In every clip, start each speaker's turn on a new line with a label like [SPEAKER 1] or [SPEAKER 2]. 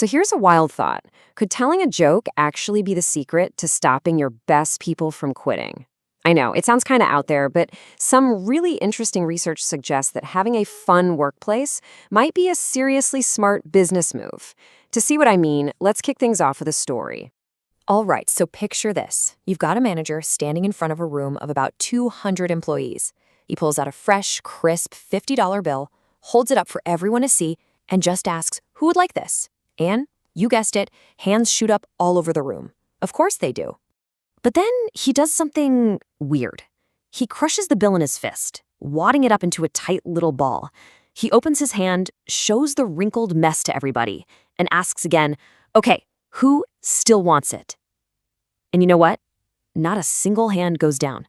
[SPEAKER 1] So here's a wild thought. Could telling a joke actually be the secret to stopping your best people from quitting? I know, it sounds kind of out there, but some really interesting research suggests that having a fun workplace might be a seriously smart business move. To see what I mean, let's kick things off with a story.
[SPEAKER 2] All right, so picture this. You've got a manager standing in front of a room of about 200 employees. He pulls out a fresh, crisp $50 bill, holds it up for everyone to see, and just asks, "Who would like this?" And, you guessed it, hands shoot up all over the room. Of course they do. But then he does something weird. He crushes the bill in his fist, wadding it up into a tight little ball. He opens his hand, shows the wrinkled mess to everybody, and asks again, "Okay, who still wants it?" And you know what? Not a single hand goes down.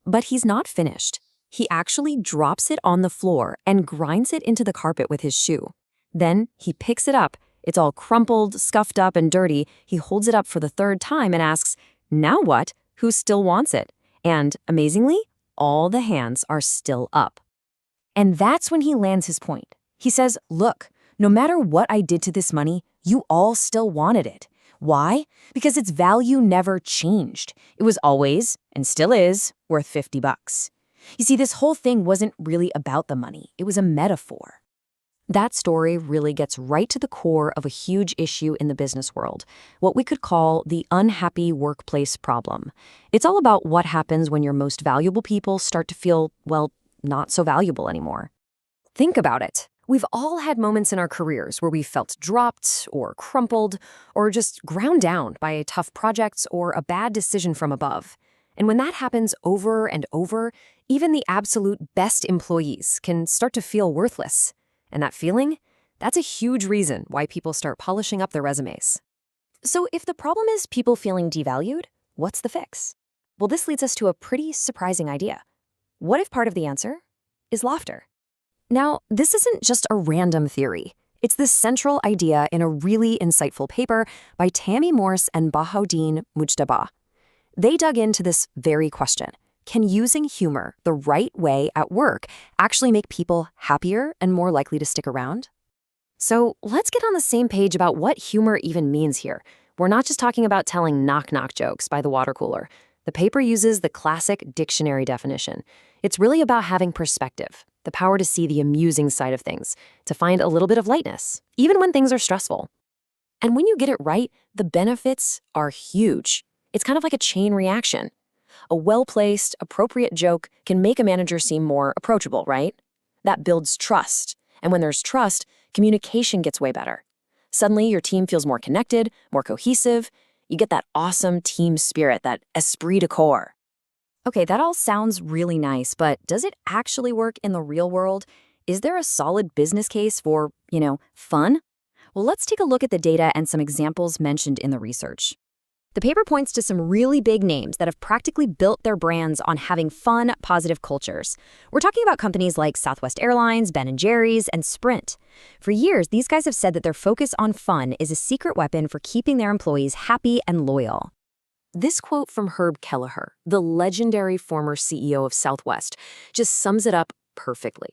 [SPEAKER 2] But he's not finished. He actually drops it on the floor and grinds it into the carpet with his shoe. Then he picks it up. It's all crumpled, scuffed up, and dirty. He holds it up for the third time and asks, "Now what? Who still wants it?" And, amazingly, all the hands are still up. And that's when he lands his point. He says, "Look, no matter what I did to this money, you all still wanted it. Why? Because its value never changed. It was always, and still is, worth $50. You see, this whole thing wasn't really about the money. It was a metaphor." That story really gets right to the core of a huge issue in the business world, what we could call the unhappy workplace problem. It's all about what happens when your most valuable people start to feel, well, not so valuable anymore. Think about it. We've all had moments in our careers where we felt dropped or crumpled or just ground down by tough projects or a bad decision from above. And when that happens over and over, even the absolute best employees can start to feel worthless. And that feeling, that's a huge reason why people start polishing up their resumes. So if the problem is people feeling devalued, what's the fix? Well, this leads us to a pretty surprising idea. What if part of the answer is laughter? Now, this isn't just a random theory. It's the central idea in a really insightful paper by Tammy, Morse, and Bahaudin, Mujtaba. They dug into this very question. Can using humor the right way at work actually make people happier and more likely to stick around? So let's get on the same page about what humor even means here. We're not just talking about telling knock-knock jokes by the water cooler. The paper uses the classic dictionary definition. It's really about having perspective, the power to see the amusing side of things, to find a little bit of lightness, even when things are stressful. And when you get it right, the benefits are huge. It's kind of like a chain reaction. A well-placed, appropriate joke can make a manager seem more approachable, right? That builds trust. And when there's trust, communication gets way better. Suddenly, your team feels more connected, more cohesive. You get that awesome team spirit, that esprit de corps. Okay, that all sounds really nice, but does it actually work in the real world? Is there a solid business case for, fun? Well, let's take a look at the data and some examples mentioned in the research. The paper points to some really big names that have practically built their brands on having fun, positive cultures. We're talking about companies like Southwest Airlines, Ben & Jerry's, and Sprint. For years, these guys have said that their focus on fun is a secret weapon for keeping their employees happy and loyal. This quote from Herb Kelleher, the legendary former CEO of Southwest, just sums it up perfectly.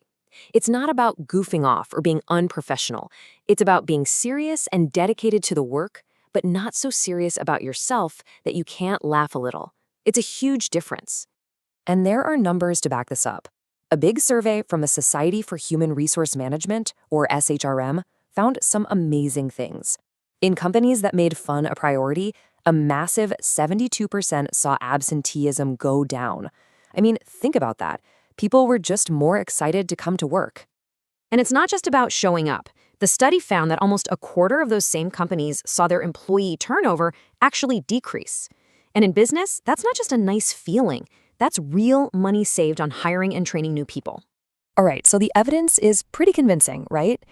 [SPEAKER 2] It's not about goofing off or being unprofessional. It's about being serious and dedicated to the work, but not so serious about yourself that you can't laugh a little. It's a huge difference. And there are numbers to back this up. A big survey from the Society for Human Resource Management, or SHRM, found some amazing things. In companies that made fun a priority, a massive 72% saw absenteeism go down. I mean, think about that. People were just more excited to come to work. And it's not just about showing up. The study found that almost a quarter of those same companies saw their employee turnover actually decrease. And in business, that's not just a nice feeling. That's real money saved on hiring and training new people. All right, so the evidence is pretty convincing, right?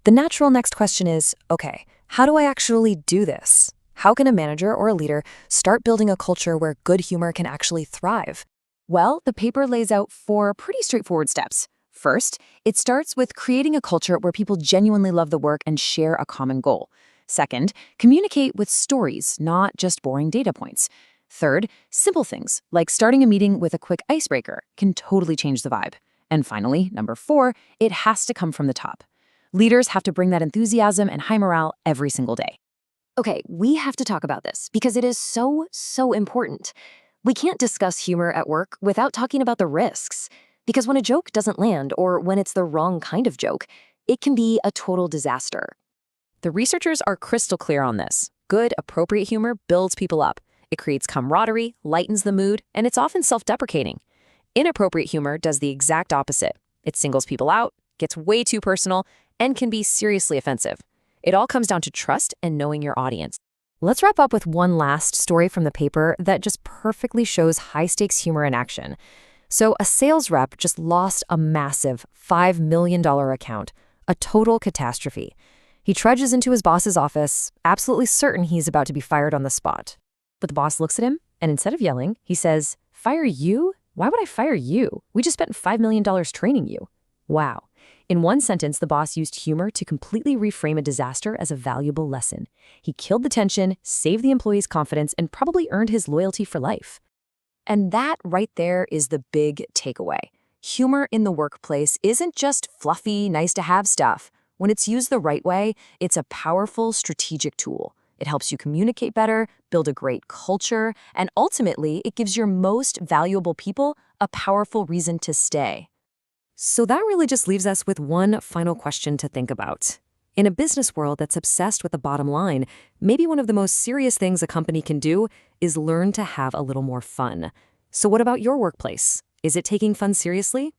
[SPEAKER 2] The natural next question is, okay, how do I actually do this? How can a manager or a leader start building a culture where good humor can actually thrive? Well, the paper lays out 4 pretty straightforward steps. First, it starts with creating a culture where people genuinely love the work and share a common goal. Second, communicate with stories, not just boring data points. Third, simple things, like starting a meeting with a quick icebreaker, can totally change the vibe. And finally, number 4, it has to come from the top. Leaders have to bring that enthusiasm and high morale every single day.
[SPEAKER 1] Okay, we have to talk about this because it is so important. We can't discuss humor at work without talking about the risks. Because when a joke doesn't land, or when it's the wrong kind of joke, it can be a total disaster.
[SPEAKER 2] The researchers are crystal clear on this. Good, appropriate humor builds people up. It creates camaraderie, lightens the mood, and it's often self-deprecating. Inappropriate humor does the exact opposite. It singles people out, gets way too personal, and can be seriously offensive. It all comes down to trust and knowing your audience. Let's wrap up with one last story from the paper that just perfectly shows high-stakes humor in action. So a sales rep just lost a massive $5 million account, a total catastrophe. He trudges into his boss's office, absolutely certain he's about to be fired on the spot. But the boss looks at him, and instead of yelling, he says, "Fire you? Why would I fire you? We just spent $5 million training you." Wow. In one sentence, the boss used humor to completely reframe a disaster as a valuable lesson. He killed the tension, saved the employee's confidence, and probably earned his loyalty for life. And that right there is the big takeaway. Humor in the workplace isn't just fluffy, nice-to-have stuff. When it's used the right way, it's a powerful strategic tool. It helps you communicate better, build a great culture, and ultimately, it gives your most valuable people a powerful reason to stay. So that really just leaves us with one final question to think about. In a business world that's obsessed with the bottom line, maybe one of the most serious things a company can do is learn to have a little more fun. So what about your workplace? Is it taking fun seriously?